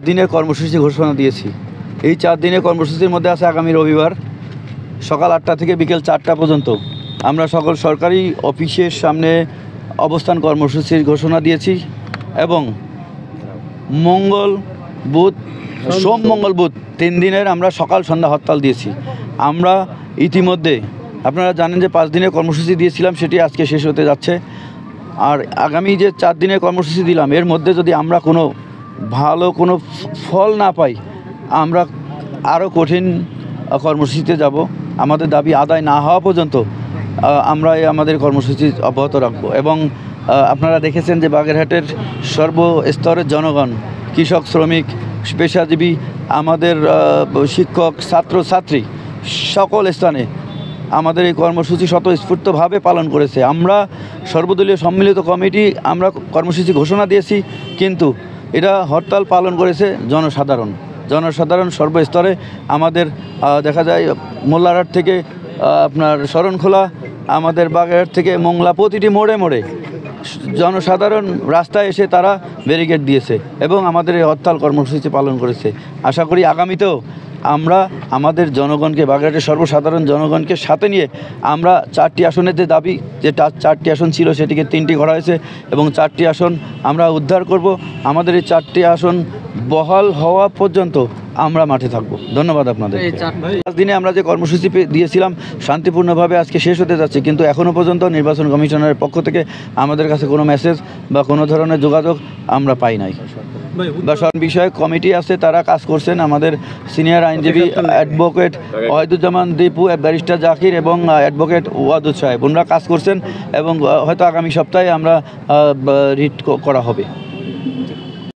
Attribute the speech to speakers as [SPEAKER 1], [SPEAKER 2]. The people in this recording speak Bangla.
[SPEAKER 1] দিনের কর্মসূচি ঘোষণা দিয়েছি। এই 4 দিনের কর্মসূচির মধ্যে আছে আগামী রবিবার সকাল 8টা থেকে বিকেল 4টা পর্যন্ত আমরা সকল সরকারি অফিসের সামনে অবস্থান কর্মসূচির ঘোষণা দিয়েছি এবং মঙ্গল বুধ সোম মঙ্গল বুধ 3 দিনের আমরা সকাল সন্ধ্যা হরতাল দিয়েছি। আমরা ইতিমধ্যে আপনারা জানেন যে 5 দিনের কর্মসূচি দিয়েছিলাম, সেটি আজকে শেষ হতে যাচ্ছে। আর আগামী যে 4 দিনের কর্মসূচি দিলাম এর মধ্যে যদি আমরা কোনো ভালো কোনো ফল না পাই আমরা আরও কঠিন কর্মসূচিতে যাব। আমাদের দাবি আদায় না হওয়া পর্যন্ত আমরা আমাদের কর্মসূচি অব্যাহত রাখব। এবং আপনারা দেখেছেন যে বাগেরহাটের সর্বস্তরের জনগণ, কৃষক, শ্রমিক, পেশাজীবী, আমাদের শিক্ষক, ছাত্রছাত্রী সকল স্থানে আমাদের এই কর্মসূচি স্বতঃস্ফূর্তভাবে পালন করেছে। আমরা সর্বদলীয় সম্মিলিত কমিটি আমরা কর্মসূচি ঘোষণা দিয়েছি, কিন্তু এটা হরতাল পালন করেছে জনসাধারণ সর্বস্তরে। আমাদের দেখা যায় মোল্লারহাট থেকে আপনার শরণখোলা, আমাদের বাগেরহাট থেকে মোংলা, প্রতিটি মোড়ে মোড়ে জনসাধারণ রাস্তায় এসে তারা ব্যারিকেড দিয়েছে এবং আমাদের এই হরতাল কর্মসূচি পালন করেছে। আশা করি আগামীতেও আমরা আমাদের জনগণকে, বাগেরহাটের সর্বসাধারণ জনগণকে সাথে নিয়ে আমরা 4টি আসনের যে দাবি, যে 4টি আসন ছিল সেটিকে 3টি করা হয়েছে এবং 4টি আসন আমরা উদ্ধার করব। আমাদের এই 4টি আসন বহাল হওয়া পর্যন্ত আমরা মাঠে থাকব। ধন্যবাদ আপনাদের। 5 দিনে আমরা যে কর্মসূচি দিয়েছিলাম শান্তিপূর্ণভাবে আজকে শেষ হতে যাচ্ছে, কিন্তু এখনও পর্যন্ত নির্বাচন কমিশনের পক্ষ থেকে আমাদের কাছে কোনো মেসেজ বা কোনো ধরনের যোগাযোগ আমরা পাই নাই। বা সব বিষয়ে কমিটি আছে, তারা কাজ করছেন। আমাদের সিনিয়র আইনজীবী অ্যাডভোকেট ওয়াহিদুজ্জামান দীপু, ব্যারিস্টার জাকির এবং অ্যাডভোকেট ওয়াদুদ সাহেব, ওনারা কাজ করছেন এবং হয়তো আগামী সপ্তাহে আমরা রিট করা হবে।